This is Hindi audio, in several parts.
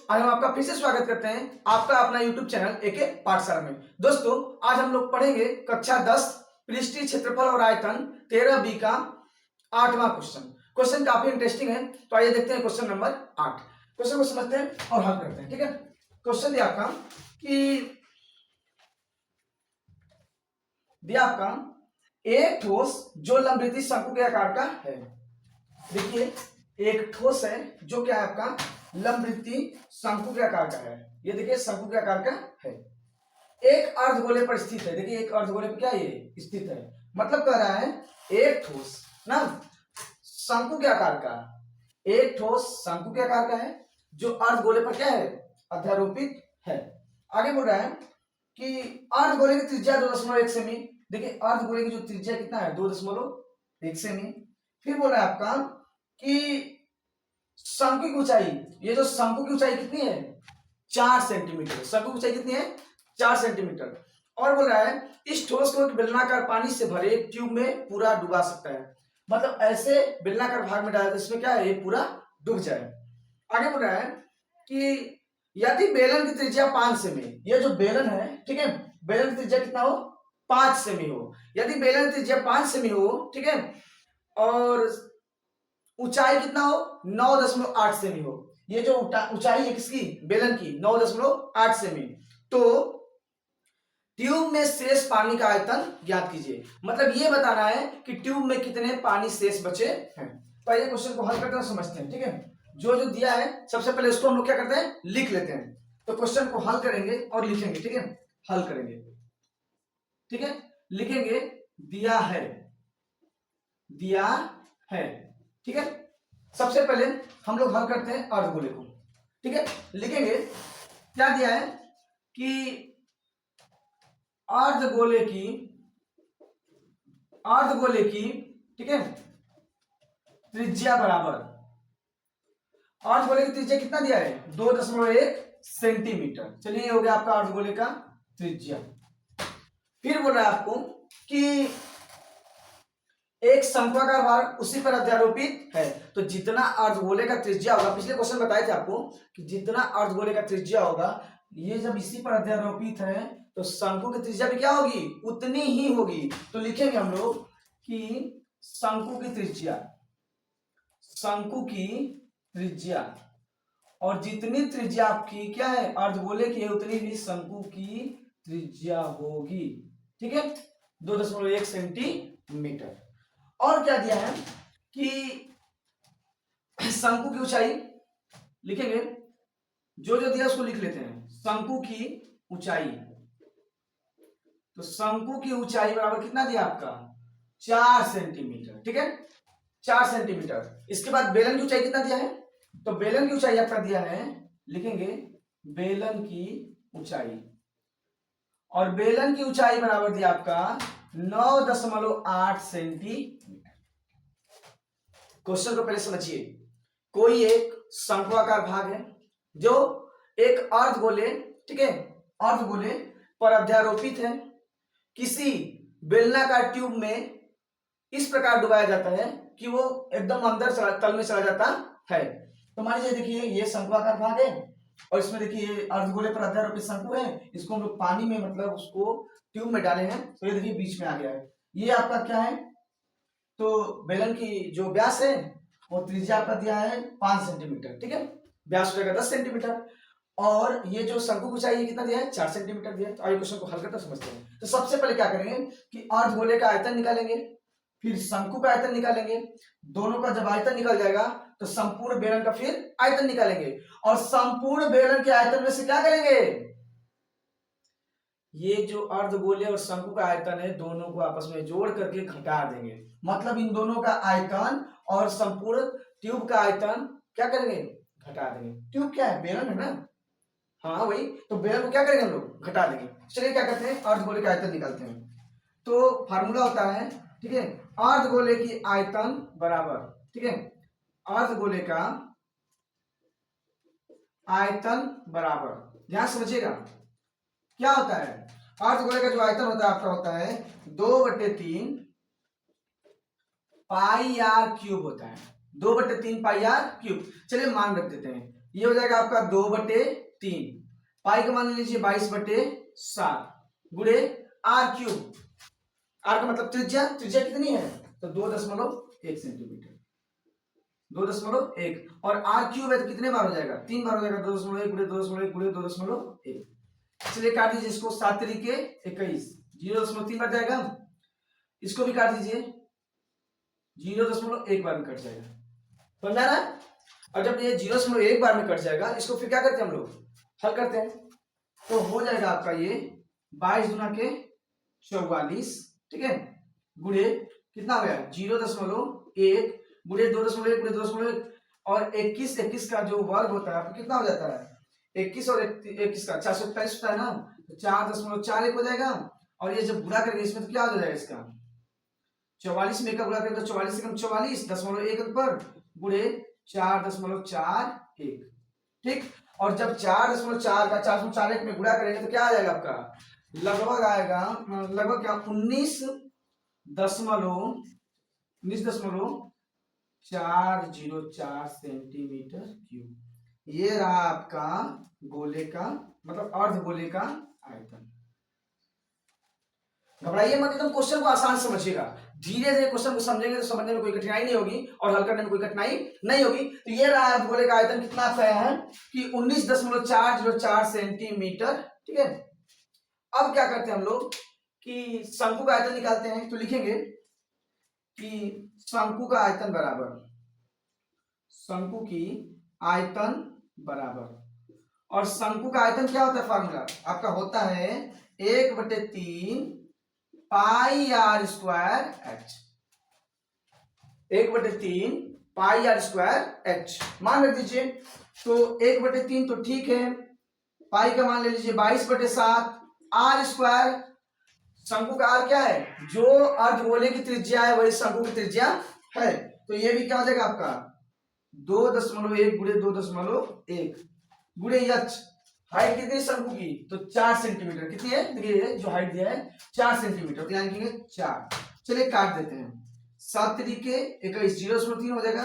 आज हम आपका फिर से स्वागत करते हैं आपका अपना YouTube चैनल एके पाठशाला में। दोस्तों, आज हम लोग पढ़ेंगे कक्षा 10 पृष्ठीय क्षेत्रफल और आयतन 13 बी का 8वां क्वेश्चन। क्वेश्चन काफी इंटरेस्टिंग है, तो आइए देखते हैं क्वेश्चन नंबर 8। क्वेश्चन को समझते हैं और हल करते हैं। ठीक है, क्वेश्चन दिया आपका एक ठोस जो लंबवृत्तीय शंकु के आकार का है। देखिए, एक ठोस है जो क्या है आपका लंबवृत्तीय शंकु के आकार का है। ये देखिए शंकु के आकार का है, एक अर्धगोले पर स्थित है। देखिए एक अर्धगोले पर क्या ये स्थित है, मतलब कह रहा है एक ठोस ना शंकु के आकार का, एक ठोस शंकु के आकार का है जो अर्धगोले पर क्या है अध्यारोपित है। आगे बोल रहा है कि अर्धगोले की त्रिज्या 2.1 सेमी। देखिए अर्धगोले की जो त्रिज्या कितना है 2.1 सेमी। फिर बोल रहा है आपका कि शंकु की ऊंचाई, ये जो शंकु की ऊंचाई कितनी है 4 सेंटीमीटर। शंकु की ऊंचाई कितनी है 4 सेंटीमीटर। और बोल रहा है इस ठोस को एक बेलनाकार पानी से भरे ट्यूब में पूरा डुबा सकता है, मतलब ऐसे बेलनाकार भाग में डाला तो इसमें क्या है ये पूरा डूब जाए। आगे बोल रहा है कि यदि बेलन की त्रिज्या 5 सेमी, ये जो बेलन है ठीक है, बेलन की त्रिज्या कितना हो 5 सेमी हो। यदि बेलन की त्रिज्या 5 सेमी हो ठीक है, और ऊंचाई कितना हो 9.8 सेमी हो। ये जो ऊंचाई है किसकी बेलन की 9.8 सेमी, तो ट्यूब में शेष पानी का आयतन ज्ञात कीजिए। मतलब ये बताना है कि ट्यूब में कितने पानी शेष बचे हैं। तो ये क्वेश्चन को हल करते हैं समझते हैं। ठीक है, जो जो दिया है सबसे पहले इसको हम लोग क्या करते हैं लिख लेते हैं। तो क्वेश्चन को हल करेंगे और लिखेंगे। ठीक है, हल करेंगे। ठीक है, लिखेंगे दिया है, दिया है। ठीक है, सबसे पहले हम लोग हल करते हैं अर्धगोले को। ठीक है, लिखेंगे क्या दिया है कि अर्धगोले की ठीक है त्रिज्या बराबर, अर्धगोले की त्रिज्या कितना दिया है 2.1 सेंटीमीटर। चलिए ये हो गया आपका अर्धगोले का त्रिज्या। फिर बोल रहा है आपको कि एक शंक्वाकार भाग उसी पर अध्यारोपित है, तो जितना अर्धगोले का त्रिज्या होगा, पिछले क्वेश्चन बताए थे आपको कि जितना अर्धगोले का त्रिज्या होगा ये जब इसी पर अध्यारोपित है तो शंकु की त्रिज्या भी क्या होगी उतनी ही होगी। तो लिखेंगे हम लोग कि शंकु की त्रिज्या और जितनी त्रिज्या आपकी क्या है अर्धगोले की है उतनी भी शंकु की त्रिज्या होगी। ठीक है, 2.1 सेंटीमीटर। और क्या दिया है कि शंकु की ऊंचाई लिखेंगे, जो जो दिया उसको लिख लेते हैं। शंकु की ऊंचाई, तो शंकु की ऊंचाई बराबर कितना दिया आपका 4 सेंटीमीटर। ठीक है, 4 सेंटीमीटर। इसके बाद बेलन की ऊंचाई कितना दिया है, तो बेलन की ऊंचाई आपका दिया है, लिखेंगे बेलन की ऊंचाई, और बेलन की ऊंचाई बराबर दिया आपका 9.8 सेंटीमीटर। क्वेश्चन को पहले समझिए। कोई एक शंक्वाकार भाग है जो एक अर्धगोले ठीक है अर्धगोले पर अध्यारोपित है, किसी बेलनाकार ट्यूब में इस प्रकार डुबाया जाता है कि वो एकदम अंदर तल में चला जाता है। तो मान लीजिए देखिए ये शंक्वाकार भाग है और इसमें देखिए अर्धगोले पर अध्यारोपित शंकु है, इसको हम लोग पानी में मतलब उसको ट्यूब में डाले हैं, तो ये देखिए बीच में आ गया है। ये आपका क्या है, तो बेलन की जो व्यास है वो त्रिज्या आपका दिया है 5 सेंटीमीटर। ठीक है, व्यास हो जाएगा 10 सेंटीमीटर, और ये जो शंकु की ऊंचाई कितना दिया है 4 सेंटीमीटर दिया है। तो आइए क्वेश्चन को हल करते समझते हैं। तो सबसे पहले क्या करेंगे कि अर्धगोले का आयतन निकालेंगे, फिर शंकु का आयतन निकालेंगे। दोनों का जब आयतन निकल जाएगा तो संपूर्ण बेलन का फिर आयतन निकालेंगे, और संपूर्ण बेलन के आयतन में से क्या करेंगे, ये जो अर्धगोले और शंकु का आयतन है दोनों को आपस में जोड़ करके घटा देंगे। मतलब इन दोनों का आयतन और संपूर्ण ट्यूब का आयतन क्या करेंगे घटा देंगे। ट्यूब क्या है बेलन है ना, हाँ वही, तो बेलन को क्या करेंगे हम लोग घटा देंगे। चलिए क्या करते हैं अर्धगोले का आयतन निकालते हैं। तो फार्मूला होता है ठीक है अर्धगोले की आयतन बराबर, ठीक है अर्धगोले का आयतन बराबर, ध्यान समझिएगा क्या होता है। अर्धगोले का जो आयतन होता है आपका होता है 2/3 पाई आर क्यूब होता है, 2/3 पाई आर क्यूब। चलिए मान रख देते हैं, ये हो जाएगा आपका 2/3, पाई का मान लीजिए 22/7 गुणे आर क्यूब। आर का मतलब त्रिज्या, त्रिज्या कितनी है तो 2.1 सेंटीमीटर, 2.1, और आर क्यूब है तो कितने बार हो जाएगा, 3 बार हो जाएगा, 2.1 गुणे 2.1 गुणे 2.1। चलिए काट दीजिए इसको, 7 तरीके 21, 0.3 बार जाएगा, इसको भी काट दीजिए, 0.1 बार में कट जाएगा, समझा ना। और जब ये 0.1 बार में कट जाएगा, इसको फिर क्या करते हैं हम लोग, हल करते हैं, तो हो जाएगा आपका ये 22 दूना के 44, ठीक है, गुणे कितना हो गया 0.1 गुणे 2.1 गुणे 2.1, और 21 का जो वर्ग होता है आपको कितना हो जाता है, 21 और 21 का 427 होता है ना, तो 4.41 हो जाएगा, और ये जब गुणा करेंगे इसमें तो क्या हो जाएगा इसका, 44 में का गुणा करेंगे तो 44 से कम 44.1 पर गुणे 4.41, ठीक। और जब 4.4 का 441 में गुणा करेंगे तो क्या आ जाएगा आपका, लगभग आएगा, लगभग क्या 19.404 सेंटीमीटर क्यूब। ये रहा आपका गोले का मतलब अर्ध गोले का आयतन। घबराइए मत, एकदम क्वेश्चन को आसान समझिएगा, धीरे धीरे क्वेश्चन को समझेंगे तो समझने में कोई कठिनाई नहीं होगी और हल करने में कोई कठिनाई नहीं होगी। तो ये रहा अर्ध गोले का आयतन, कितना आया है कि 19.404 सेंटीमीटर, ठीक है। अब क्या करते हैं हम लोग कि शंकु का आयतन निकालते हैं, तो लिखेंगे कि शंकु का आयतन बराबर, शंकु की आयतन बराबर, और शंकु का आयतन क्या होता है, फार्मूला आपका होता है 1/3 pi r square h, 1/3 pi r square h मान रख दीजिए। तो 1/3 तो ठीक है, पाई का मान ले लीजिए 22/7, आर स्क्वायर, शंकु का आर क्या है, जो अर्धगोले की त्रिज्या है वही शंकु की त्रिज्या है, तो ये भी क्या हो जाएगा आपका 2.1 गुणे 2.1 गुणे एच, हाइट कितनी शंकु की तो 4 सेंटीमीटर, कितनी है देखिए जो हाइट दिया है 4 सेंटीमीटर, तो यहाँ लिखेंगे 4। चलिए काट देते हैं, 7 तरीके 21, 0.3 हो जाएगा,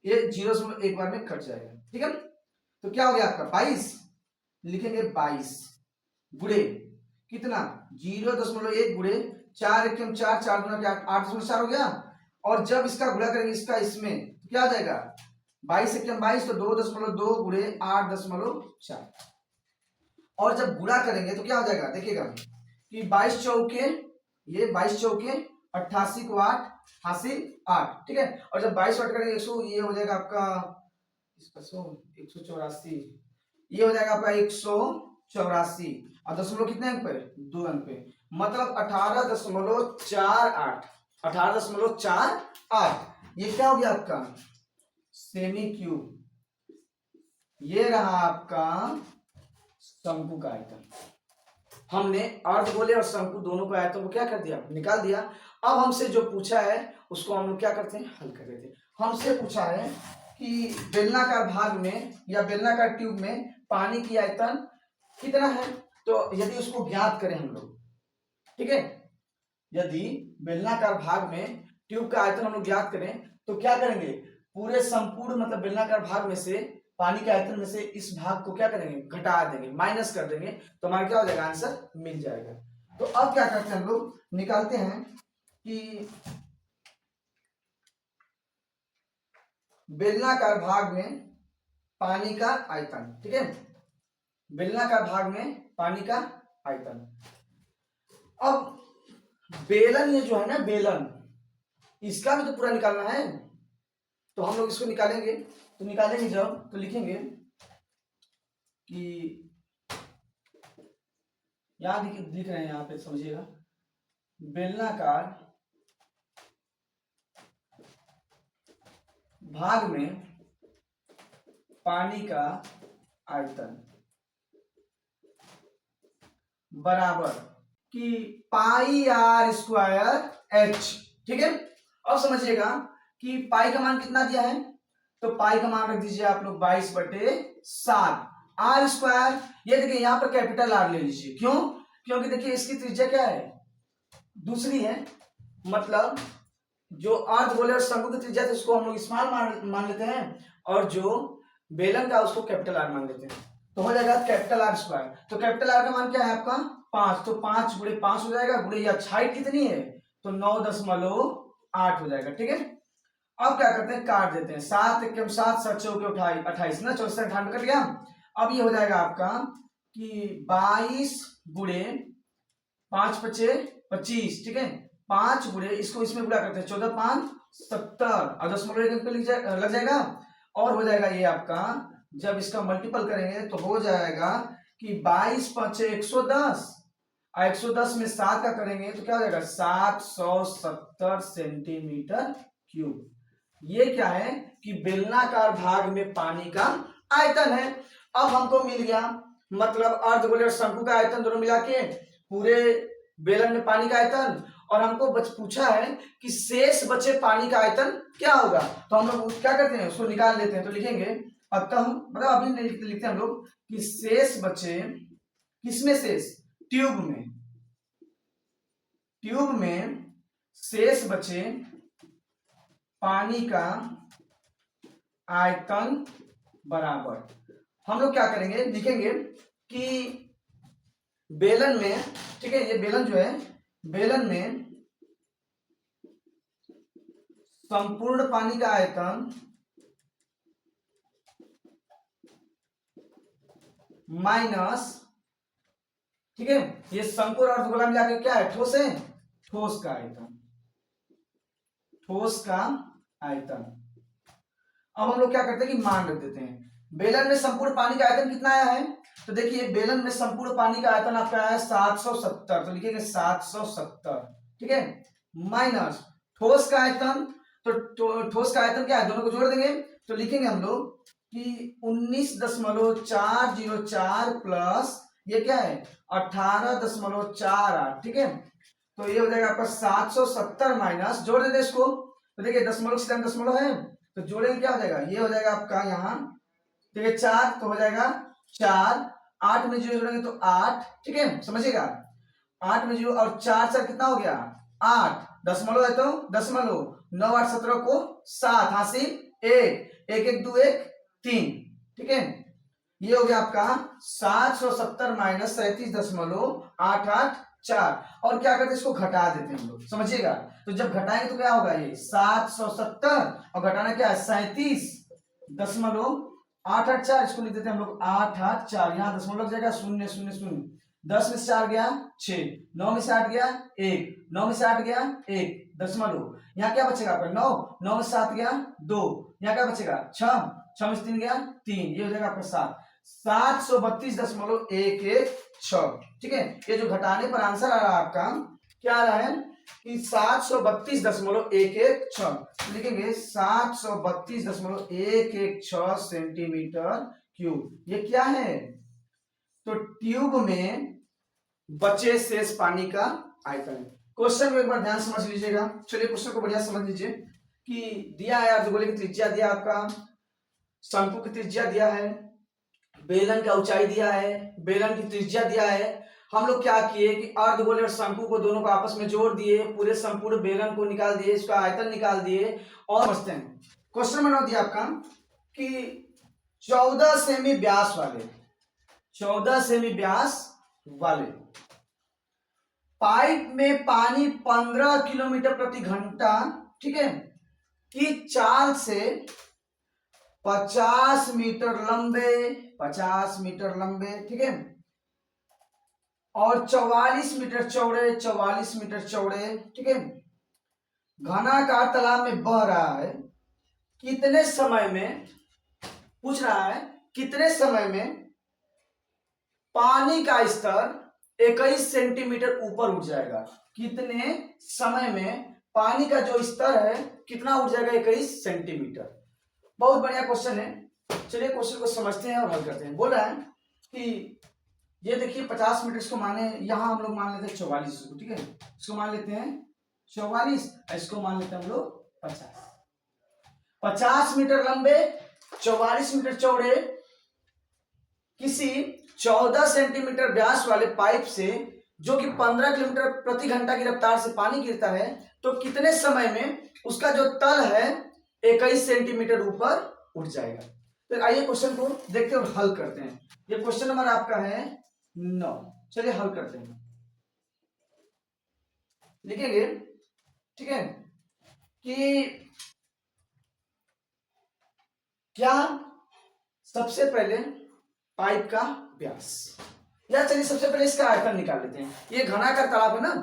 ये 0.1 बार में कट जाएगा, ठीक है। तो क्या हो गया आपका 22, लिखेंगे 22 गुणे कितना 0.1 गुणे 4 एकम 4, 4 गुना क्या 8.4 हो गया, और जब इसका गुणा करेंगे इसका इसमें तो क्या आ जाएगा 22 एकम 22, तो 2.2 गुणे 8.4, और जब गुणा करेंगे तो क्या हो जाएगा देखिएगा कि 22 चौके, ये 22 चौके 88 को 8 हासिल 8, ठीक है। और जब 22 8 करेंगे 100, ये हो जाएगा आपका 184, ये हो जाएगा आपका 184, और दशमलव कितने अंक पे 2 अंक पे, मतलब 18.48, 18.48, ये क्या हो गया आपका सेमी क्यूब। ये रहा आपका शंकु का आयतन। हमने अर्धगोले और शंकु दोनों का आयतन को क्या कर दिया, निकाल दिया। अब हमसे जो पूछा है उसको हम लोग क्या करते हैं, हल कर देते हैं। हमसे पूछा है कि बेलनाकार भाग में या बेलनाकार ट्यूब में पानी की आयतन कितना है, तो यदि उसको ज्ञात करें हम लोग, ठीक है, यदि बेलनाकार भाग में ट्यूब का आयतन हम लोग ज्ञात करें तो क्या करेंगे, पूरे संपूर्ण मतलब बेलनाकार भाग में से पानी के आयतन में से इस भाग को क्या करेंगे, घटा देंगे, माइनस कर देंगे, तो हमारा क्या हो जाएगा, आंसर मिल जाएगा। तो अब क्या करते हैं हम लोग, निकालते हैं कि बेलनाकार भाग में पानी का आयतन, ठीक है, बेलनाकार भाग में पानी का आयतन। अब बेलन ये जो है ना बेलन, इसका भी तो पूरा निकालना है, तो हम लोग इसको निकालेंगे। तो निकालेंगे जब तो लिखेंगे कि यहां लिख रहे हैं, यहां पे समझिएगा, बेलनाकार भाग में पानी का आयतन बराबर कि पाई आर स्क्वायर एच, ठीक है। अब समझिएगा कि पाई का मान कितना दिया है, तो पाई का मान रख दीजिए आप लोग 22/7, आर स्क्वायर, ये देखिए यहां पर कैपिटल आर ले लीजिए, क्यों, क्योंकि देखिए इसकी त्रिज्या क्या है, दूसरी है, मतलब जो अर्धगोले और शंकु की त्रिज्या थी उसको हम लोग स्मॉल मान लेते हैं, और जो बेलन का उसको कैपिटल आर मान लेते हैं, तो हो जाएगा कैपिटल आर स्क्वायर। तो कैपिटल आर का मान क्या है आपका 5, तो 5 गुणे 5 हो जाएगा, गुणे या हाइट कितनी है तो 9.8 हो जाएगा। ठीक है, अब क्या करते हैं काट देते हैं, 7 एकम 7 7 चौके 28 ना, 64 98 कट गया। अब ये हो जाएगा आपका कि 22 गुणे 5 पचे 25, ठीक है, 5 गुणे इसको इसमें गुणा करते हैं 14 5 70 और दशमलव एक पे लग जाएगा, और हो जाएगा ये आपका जब इसका मल्टीपल करेंगे तो हो जाएगा कि 22 पचे 110 और 110 में 7 का करेंगे तो क्या हो जाएगा 770 सेंटीमीटर क्यूब। ये क्या है कि बेलनाकार भाग में पानी का आयतन है। अब हमको मिल गया मतलब अर्धगोले और शंकु का आयतन दोनों मिला के पूरे बेलन में पानी का आयतन, और हमको पूछा है कि शेष बचे पानी का आयतन क्या होगा। तो हम लोग क्या करते हैं उसको निकाल लेते हैं, तो लिखेंगे अतः मतलब अभी नहीं लिखते हम लोग कि शेष बचे, किसमें शेष ट्यूब में, ट्यूब में शेष बचे पानी का आयतन बराबर, हम लोग क्या करेंगे लिखेंगे कि बेलन में, ठीक है, ये बेलन जो है बेलन में संपूर्ण पानी का आयतन माइनस, ठीक है, ये शंकु और अर्धगोला मिला के क्या है ठोस है, ठोस का आयतन, ठोस का आयतन। अब हम लोग क्या करते हैं कि मान रख देते हैं, बेलन में संपूर्ण पानी का आयतन कितना आया है, तो देखिए बेलन में संपूर्ण पानी का आयतन आपका आया है 770, तो लिखेंगे 770, ठीक है, माइनस ठोस का आयतन, तो ठोस का आयतन क्या है दोनों को जोड़ देंगे तो लिखेंगे हम लोग कि 19.404 प्लस ये क्या है 18.48, ठीक है, तो ये हो जाएगा आपका 770 माइनस, जोड़ देते इसको, तो देखिए दशमलव से दशमलव है तो जोड़ेंगे क्या हो जाएगा, ये हो जाएगा आपका यहाँ देखिए 4 तो हो जाएगा 4, 8 में 0 जोड़ेंगे तो 8, ठीक है, समझिएगा 8 में 0 और 4 4 कितना हो गया 8, दशमलव है तो दशमलव, 9 8 17 को 7 हासिल 1 1 1 2 1 3, ठीक है, ये हो गया आपका 770 माइनस 37.884, और क्या करते हैं इसको घटा देते हैं हम लोग, समझिएगा, तो जब घटाएंगे तो क्या होगा ये 770 और घटाना क्या है 37.884, इसको लिख देते हैं हम लोग 884, यहाँ दशमलव लग जाएगा 0 0 0, 10 में से 4 गया 6, 9 में से 8 गया 1, 9 में से 8 गया 1 दशमलव, यहाँ क्या बचेगा आपका 9, 9 में से 7 गया 2, यहाँ क्या बचेगा 6, 6 में से 3 गया 3, ये हो जाएगा आपका 732.116, ठीक है, ये जो घटाने पर आंसर आ रहा है आपका क्या आ रहा है कि 732.116, लिखेंगे 732.116 सेंटीमीटर क्यूब। ये क्या है तो ट्यूब में बचे शेष पानी का आयतन। क्वेश्चन को एक बार ध्यान समझ लीजिएगा, चलिए क्वेश्चन को बढ़िया समझ लीजिए कि दिया है अर्धगोले की त्रिज्या दिया आपका, शंकु की त्रिज्या दिया है, बेलन का ऊंचाई दिया है, बेलन की त्रिज्या दिया है, हम लोग क्या किए कि अर्धगोले और शंकु को दोनों को आपस में जोड़ दिए, पूरे संपूर्ण बेलन को निकाल दिए, इसका आयतन निकाल दिए, और समझते हैं क्वेश्चन बना दिया आपका कि 14 सेमी व्यास वाले, 14 सेमी व्यास वाले पाइप में पानी 15 किलोमीटर प्रति घंटा, ठीक है, की चाल से 50 मीटर लंबे, 50 मीटर लंबे, ठीक है, और 44 मीटर चौड़े, 44 मीटर चौड़े, ठीक है, घनाकार तालाब में बह रहा है, कितने समय में, पूछ रहा है कितने समय में पानी का स्तर 21 सेंटीमीटर ऊपर उठ जाएगा, कितने समय में पानी का जो स्तर है कितना उठ जाएगा 21 सेंटीमीटर। बहुत बढ़िया क्वेश्चन है, चलिए क्वेश्चन को समझते हैं और हल करते हैं। बोल रहा है कि ये देखिए 50 मीटर इसको माने, यहां हम लोग मान लेते हैं 44 इसको, ठीक है, इसको मान लेते हैं 44, इसको मान लेते हैं हम लोग 50, 50 मीटर लंबे 44 मीटर चौड़े किसी 14 सेंटीमीटर व्यास वाले पाइप से जो कि 15 किलोमीटर प्रति घंटा की रफ्तार से पानी गिरता है, तो कितने समय में उसका जो तल है 21 सेंटीमीटर ऊपर उठ जाएगा। तो आइए क्वेश्चन को देखते हैं और हल करते हैं। ये क्वेश्चन नंबर आपका है 9। चलिए हल करते हैं, लिखेंगे, ठीक है, कि क्या सबसे पहले पाइप का व्यास, या चलिए सबसे पहले इसका आयतन निकाल लेते हैं। ये घनाकार तालाब है ना,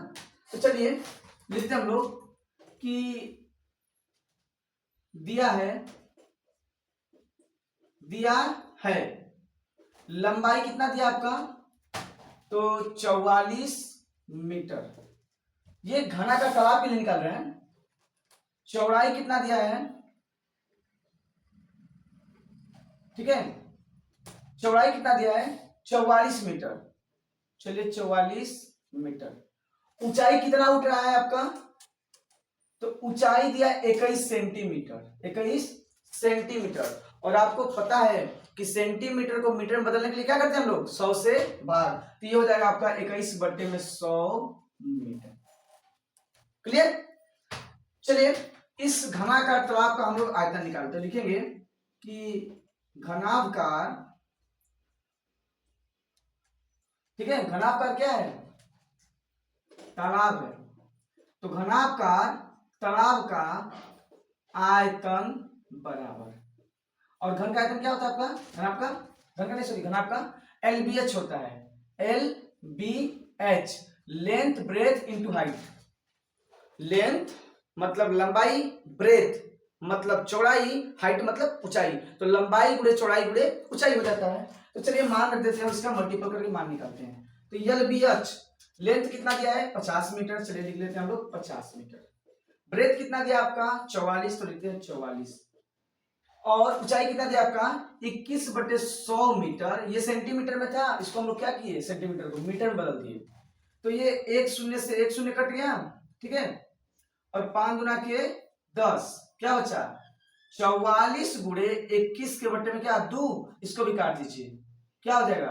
तो चलिए लिखते हैं हम लोग कि दिया है लंबाई कितना दिया आपका, तो 44 मीटर। ये घनाकार तालाब के लिए निकाल रहे हैं। चौड़ाई कितना दिया है, ठीक है, चौड़ाई कितना दिया है, 44 मीटर। चलिए 44 मीटर। ऊंचाई कितना उठ रहा है आपका, तो ऊंचाई दिया 21 सेंटीमीटर, 21 सेंटीमीटर। और आपको पता है कि सेंटीमीटर को मीटर में बदलने के लिए क्या करते हैं हम लोग, 100 से भाग, तो ये हो जाएगा आपका 21/100 मीटर। क्लियर। चलिए इस घनाकार तालाब का हम लोग आयतन निकालते हैं। लिखेंगे कि घनाकार, ठीक है, घनाकार क्या है, तालाब है, तो घनाकार तालाब का आयतन बराबर, और घन का आयतन क्या होता है आपका, घनाभ का, घन का नहीं सॉरी घनाभ का LBH होता है, LBH, length breadth into height. Length मतलब लंबाई, ब्रेथ मतलब चौड़ाई, हाइट मतलब ऊंचाई, तो लंबाई गुणे चौड़ाई गुणे ऊंचाई हो जाता है। तो चलिए मान रख देते हैं, उसका मल्टीपल करके मान निकालते हैं। तो LBH लेंथ कितना दिया है, 50 मीटर, चलिए लिख लेते हैं हम लोग 50 मीटर। ब्रेथ कितना दिया आपका 44, तो लिखते हैं 44। और ऊंचाई कितना दिया आपका 21/100 मीटर। ये सेंटीमीटर में था, इसको हम लोग क्या किए, सेंटीमीटर को मीटर में बदल दिए। तो ये एक शून्य से एक शून्य कट गया, ठीक है, और 5 गुना के 10, क्या बचा 44 गुणे 21 के बट्टे में क्या 2, इसको भी काट दीजिए, क्या हो जाएगा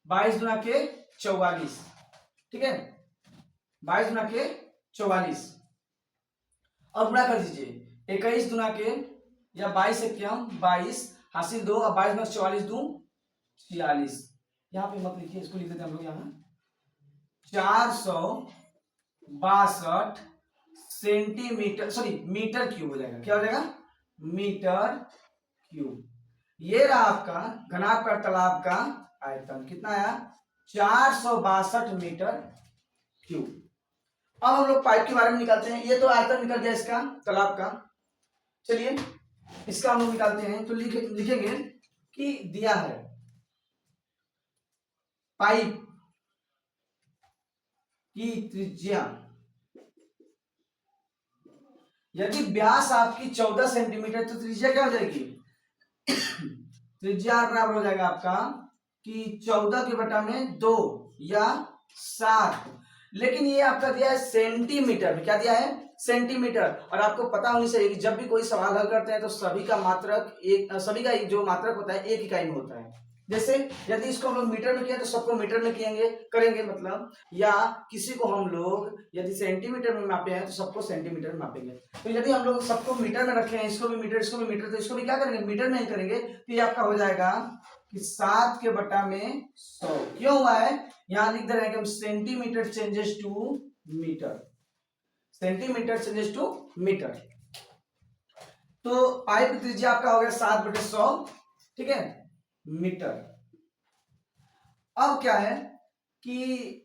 22 गुना के 44, ठीक है, 22 गुना के 44। अब गुणा कर दीजिए 21 गुना के, या 22 से क्या 22 हासिल 2, अब 22 गुना 44 2 46। यहाँ पे मत लिखिए, इसको लिख देते हैं हम लोग यहाँ 462 सेंटीमीटर, सॉरी मीटर क्यूब हो जाएगा, क्या हो जाएगा मीटर क्यूब। ये रहा आपका घनाकार तालाब का आयतन, कितना आया 462 मीटर क्यूब। अब हम लोग पाइप के बारे में निकालते हैं। ये तो आयतन निकल गया इसका तालाब का, चलिए इसका हम लोग निकालते हैं। तो लिखेंगे कि दिया है पाइप की त्रिज्या, यदि व्यास आपकी 14 सेंटीमीटर, तो त्रिज्या क्या हो जाएगी त्रिज्या बराबर हो जाएगा आपका कि 14 के बटा में 2 या 7। लेकिन ये आपका दिया है सेंटीमीटर में, क्या दिया है सेंटीमीटर। और आपको पता होनी चाहिए कि जब भी कोई सवाल हल करते हैं तो सभी का मात्रक एक, सभी का जो मात्रक होता है एक इकाई में होता है। जैसे यदि इसको हम लोग मीटर में किया तो सबको मीटर में करेंगे मतलब, या किसी को हम लोग यदि सेंटीमीटर में मापे हैं तो सबको सेंटीमीटर में मापेंगे। तो यदि हम लोग सबको मीटर में रखे हैं, इसको भी मीटर, इसको भी मीटर, तो इसको भी क्या करेंगे मीटर में ही करेंगे। तो ये आपका हो जाएगा कि 7 के बटा में 100। क्यों हुआ है, यहां लिख दे रहे हैं कि हम centimetre changes to metre, centimetre changes to metre. तो पाइप त्रिज्या आपका हो गया 7/100, ठीक है, मीटर। अब क्या है कि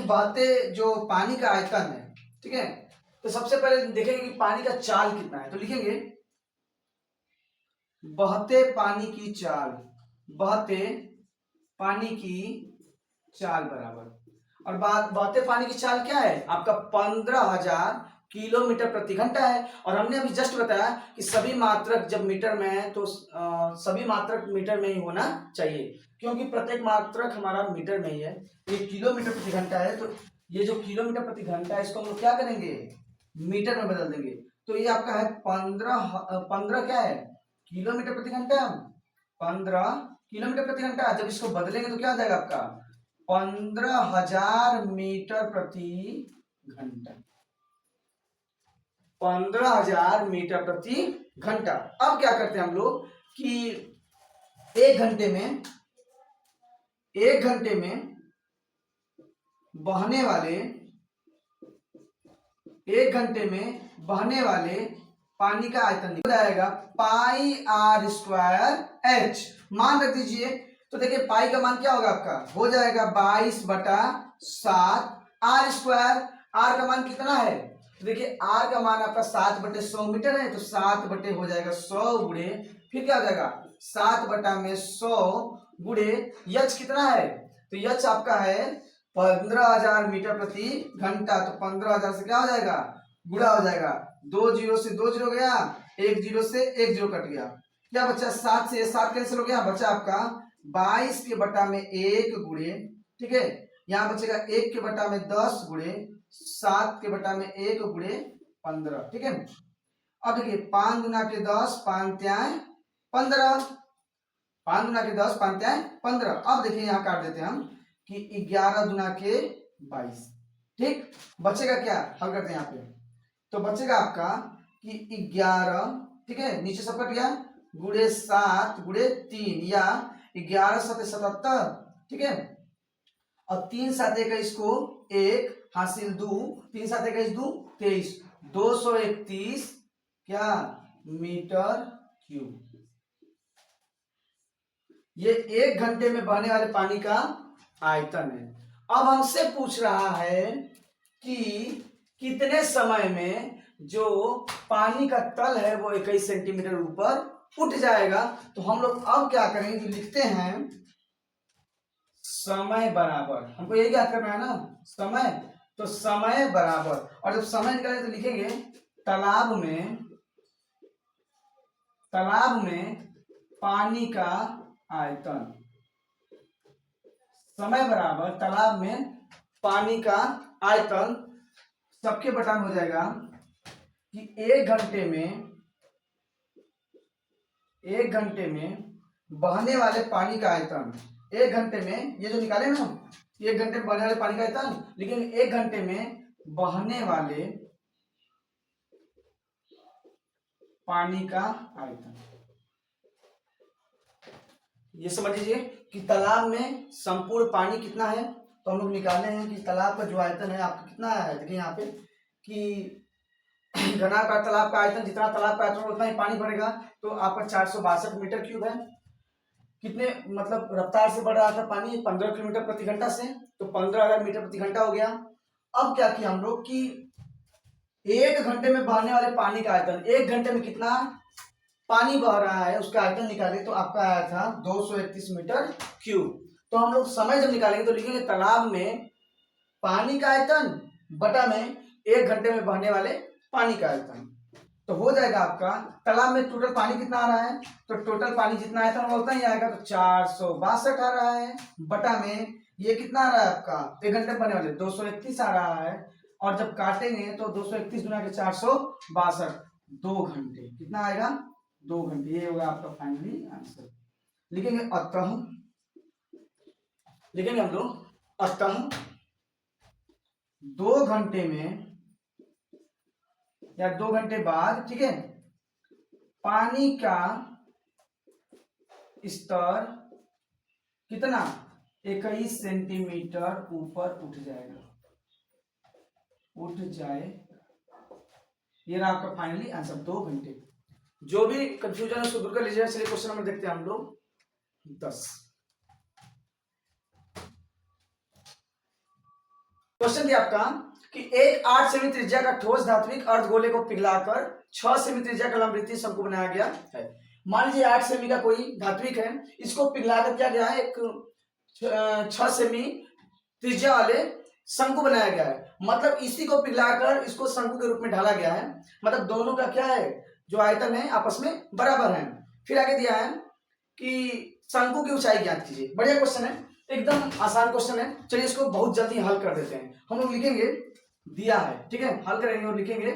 बातें जो पानी का आयतन है, ठीक है, तो सबसे पहले देखेंगे कि पानी का चाल कितना है। तो लिखेंगे बहते पानी की चाल, बहते पानी की चाल बराबर, और बहते पानी की चाल क्या है आपका 15,000 किलोमीटर प्रति घंटा है। और हमने अभी जस्ट बताया कि सभी मात्रक जब मीटर में है तो सभी मात्रक मीटर में ही होना चाहिए, क्योंकि प्रत्येक मात्रक हमारा मीटर में ही है। ये किलोमीटर प्रति घंटा है, तो ये जो किलोमीटर प्रति घंटा है इसको हम लोग क्या करेंगे मीटर में बदल देंगे। तो ये आपका है 15 क्या है किलोमीटर प्रति घंटा, 15 किलोमीटर प्रति घंटा। जब इसको बदलेंगे तो क्या आ जाएगा आपका 15,000 मीटर प्रति घंटा, 15,000 मीटर प्रति घंटा। अब क्या करते हैं हम लोग कि एक घंटे में बहने वाले पानी का आयतन हो जाएगा पाई आर स्क्वायर एच। मान रख दीजिए, तो देखिए पाई का मान क्या होगा आपका, हो जाएगा 22/7 आर स्क्वायर। आर का मान कितना है, तो देखिए आर का मान आपका 7/100 मीटर है, तो 7 बटे हो जाएगा 100 गुणे, फिर क्या हो जाएगा 7/100 गुणे यच कितना है, तो यच आपका है 15,000 मीटर प्रति घंटा। तो 15,000 से क्या हो जाएगा, गुणा हो जाएगा, 2 जीरो से 2 जीरो गया, 1 जीरो से 1 जीरो कट गया, क्या बचा 7 से 7 कैंसिल हो गया, बचा आपका 22/1 गुणे, ठीक है, यहाँ बचेगा 1/10 गुणे 7/1 गुणे 15, ठीक है। अब देखिए 5 गुना के 10 5 त्याय 15, 5 गुना के 10 5 त्याय 15। अब देखिए यहाँ काट देते हैं हम कि 11 गुना के 22, ठीक, बचेगा क्या, हल करते हैं यहाँ पे, तो बचेगा आपका कि 11, ठीक है, नीचे सब कट गया, गुणे 7 गुणे 3 या 11 7 77, ठीक है, और 3 7 21 को 1 हासिल 2, 3 7 21 2 23, 231 क्या मीटर क्यूब। ये 1 घंटे में बहने वाले पानी का आयतन है। अब हमसे पूछ रहा है कि कितने समय में जो पानी का तल है वो 21 सेंटीमीटर ऊपर उठ जाएगा। तो हम लोग अब क्या करेंगे कि लिखते हैं समय बराबर, हमको यही याद करना है ना, समय, तो समय बराबर, और जब समय निकालें तो लिखेंगे तालाब में पानी का आयतन, समय बराबर तालाब में पानी का आयतन, सबके बटान हो जाएगा कि 1 घंटे में बहने वाले पानी का आयतन, 1 घंटे में, ये जो निकाले ना 1 घंटे में बहने वाले पानी का आयतन, लेकिन 1 घंटे में बहने वाले पानी का आयतन, ये समझ लीजिए कि तालाब में संपूर्ण पानी कितना है, तो हम लोग निकाले हैं कि तालाब का जो आयतन है आपका कितना है, देखिए यहाँ पे कि घनाकार तालाब का आयतन, जितना तालाब का आयतन उतना ही पानी भरेगा, तो आपका 462 मीटर क्यूब है। कितने मतलब रफ्तार से बढ़ रहा था पानी, 15 किलोमीटर प्रति घंटा से, तो 15,000 मीटर प्रति घंटा हो गया। अब क्या किया हम लोग कि 1 घंटे में बहने वाले पानी का आयतन, 1 घंटे में कितना पानी बह रहा है उसका आयतन निकाले, तो आपका आया था 231 मीटर क्यूब। तो हम लोग समय जब निकालेंगे तो लिखेंगे तालाब में पानी का आयतन बटा में 1 घंटे में बहने वाले पानी का आयतन, तो हो जाएगा आपका तालाब में टोटल पानी कितना आ रहा है, तो टोटल पानी जितना आयतन वो उतना ही आएगा, तो 462 आ रहा है, बटा में ये कितना आ रहा है आपका 1 घंटे में बने वाले 231 आ रहा है, और जब काटेंगे तो 231 गुना के 462, 2 घंटे कितना आएगा, 2 घंटे, ये होगा आपका फाइनली आंसर। लिखेंगे हम लोग अतः 2 घंटे में या 2 घंटे बाद, ठीक है, पानी का स्तर कितना 21 सेंटीमीटर ऊपर उठ जाए, ये रहा आपका फाइनली आंसर 2 घंटे। जो भी कंफ्यूजन है उसको दूर कर लीजिएगा। चलिए क्वेश्चन नंबर देखते हैं हम लोग 10। क्वेश्चन दिया आपका कि एक 8 सेमी त्रिज्या का ठोस धात्विक अर्धगोले को पिघलाकर 6 सेमी त्रिज्या का लंबवृत्तीय शंकु बनाया गया है। मान लीजिए 8 सेमी का कोई धात्विक है, इसको पिघलाकर क्या गया है, एक 6 सेमी त्रिज्या वाले शंकु बनाया गया है। मतलब इसी को पिघलाकर इसको शंकु के रूप में ढाला गया है, मतलब दोनों का क्या है, जो आयतन है आपस में बराबर है। फिर आगे दिया है कि शंकु की ऊंचाई ज्ञात कीजिए। बढ़िया क्वेश्चन है, एकदम आसान क्वेश्चन है। चलिए इसको बहुत जल्दी हल कर देते हैं। हम लोग लिखेंगे दिया है, ठीक है, हल करेंगे और लिखेंगे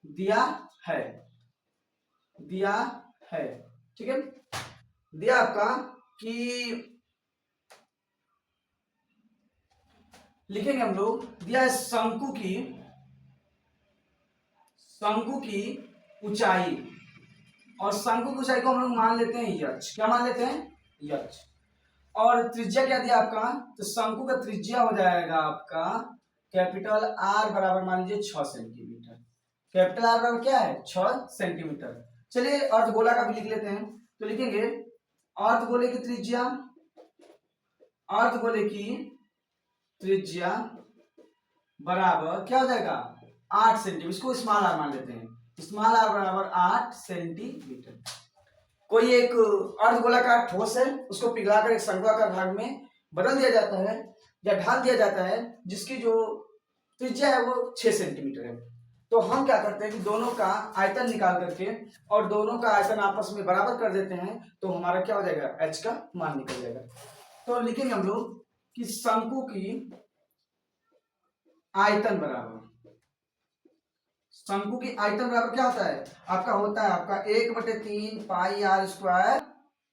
दिया है, ठीक है। दिया आपका कि लिखेंगे हम लोग, दिया है शंकु की ऊंचाई और शंकु की ऊंचाई को हम लोग मान लेते हैं यच। क्या मान लेते हैं? यच। और त्रिज्या क्या दिया आपका? तो शंकु का त्रिज्या हो जाएगा आपका कैपिटल आर बराबर मान लीजिए 6 सेंटीमीटर। कैपिटल आर बराबर क्या है? 6 सेंटीमीटर। चलिए अर्धगोला का भी लिख लेते हैं। तो लिखेंगे अर्धगोले की त्रिज्या, अर्धगोले की त्रिज्या बराबर क्या हो जाएगा? 8 सेंटीमीटर। इसको स्मॉल आर मान लेते हैं। स्मॉल आर बराबर 8 सेंटीमीटर। कोई एक अर्धगोलाकार ठोस है, उसको पिघलाकर एक शंक्वाकार भाग में बदल दिया जाता है या ढाल दिया जाता है, जिसकी जो त्रिज्या है वो 6 सेंटीमीटर है। तो हम क्या करते हैं कि दोनों का आयतन निकाल करके और दोनों का आयतन आपस में बराबर कर देते हैं, तो हमारा क्या हो जाएगा? h का मान निकल जाएगा। तो लिखेंगे हम लोग कि शंकु की आयतन बराबर, शंकु की आयतन बराबर क्या होता है? आपका होता है आपका 1/3 पाई आर स्क्वायर।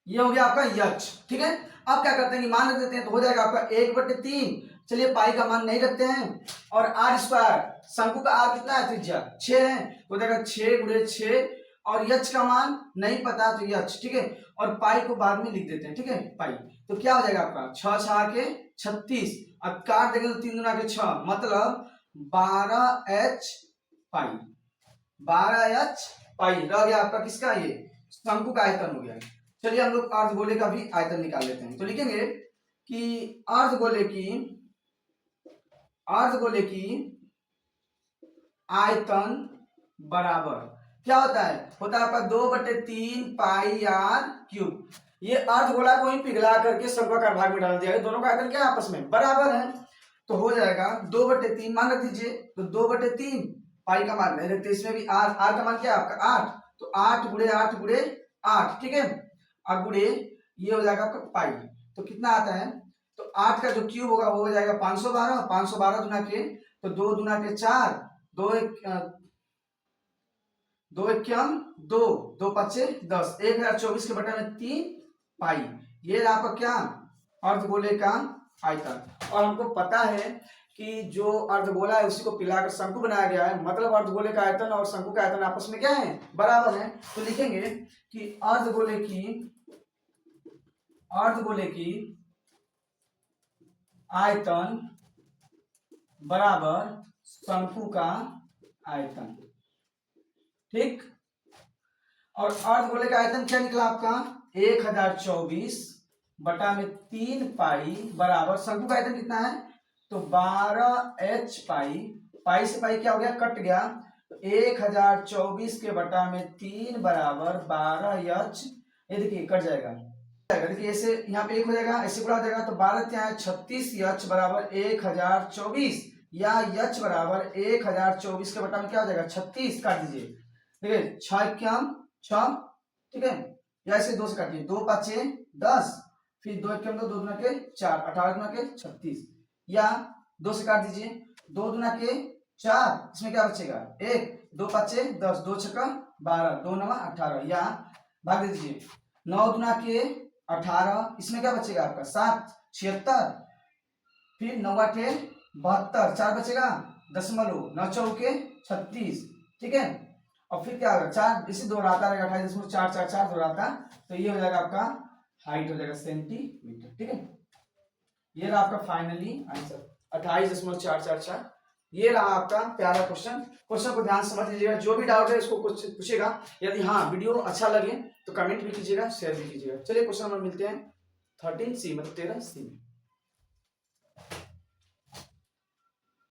ये हो गया आपका यच। ठीक है, अब क्या करते हैं कि मान रख देते हैं, तो हो जाएगा आपका 1/3। चलिए पाई का मान नहीं रखते हैं, और आर स्क्वायर, शंकु का आर कितना है? त्रिज्या 6 है, हो जाएगा 6 × 6, और यच का मान नहीं पता तो यच। ठीक है, और पाई को बाद में लिख देते हैं। ठीक है, पाई तो क्या हो जाएगा आपका 6 6 के 36। अब काट देंगे तो 3 × 6 मतलब 12h पाई, 12h पाई रह गया आपका किसका? ये शंकु का आयतन हो गया। चलिए हम लोग अर्धगोले का भी आयतन निकाल लेते हैं। तो लिखेंगे कि अर्धगोले की आयतन बराबर क्या होता है? होता है आपका 2/3 पाई आर क्यूब। ये अर्धगोला को ही पिघला करके शंक्वाकार भाग में डाल दिया है। दोनों का आयतन क्या है? आपस में बराबर है, तो हो जाएगा 2/3 मान रख दीजिए। तो 2/3 पाई का मान नहीं रखते, इसमें भी आर, आर का मान क्या है आपका? 8। तो 8 × 8 × 8। ठीक है, अब गुड़े ये हो जाएगा आपका पाई। तो कितना आता है? तो 8 का जो क्यूब होगा वो हो जाएगा 512। 512 गुना के तो 2 गुना के 4, 2 2 1 2, 2 5 10, 1024 के बटा में 3 पाई। ये आपका क्या? अर्धगोले का आयतन। और हमको पता है कि जो अर्धगोला है उसी को पिलाकर शंकु बनाया गया है, मतलब अर्धगोले का आयतन और शंकु का आयतन आपस में क्या है? बराबर है। तो लिखेंगे कि अर्धगोले की आयतन बराबर शंकु का आयतन। ठीक, और अर्धगोले का आयतन क्या निकला आपका? 1024 बटा में 3 पाई बराबर शंकु का आयतन कितना है? तो 12h पाई। पाई से पाई क्या हो गया? कट गया। तो 1024 के बटा में 3 बराबर 12h। ये देखिए कट जाएगा, देखिए ऐसे यहाँ पे 1 हो जाएगा, ऐसे पूरा हो जाएगा। तो 12 क्या है? 36h बराबर 1024, या h बराबर 1024 के बटा में क्या हो जाएगा? 36। काट दीजिए, ठीक है, 6 क्या 6। ठीक है, या ऐसे 2 से काटिए, 2 5 10, फिर 2 1 2 2 के 4, 18 गुना के 36, या 2 से काट दीजिए, 2 गुना के 4, इसमें क्या बचेगा? 1, 2 5 10, 2 6 12, 2 9 18, या भाग दे दीजिए, 9 गुना के 18, इसमें क्या बचेगा आपका? 7 76, फिर 9 8 72, 4 बचेगा दशमलव, 9 चौके 36। ठीक है, और फिर क्या होगा? 4 इसी दोहराता रहेगा, 28.444 दोहराता, तो ये हो जाएगा आपका हाइट हो जाएगा सेंटीमीटर। ठीक है, ये रहा आपका फाइनली आंसर 28.444। ये रहा आपका प्यारा क्वेश्चन। क्वेश्चन को ध्यान समझ लीजिएगा, जो भी डाउट है इसको कुछ पूछेगा। यदि हाँ वीडियो अच्छा लगे तो कमेंट भी कीजिएगा, शेयर भी कीजिएगा। चलिए क्वेश्चन नंबर मिलते हैं 13C मतलब 13C में।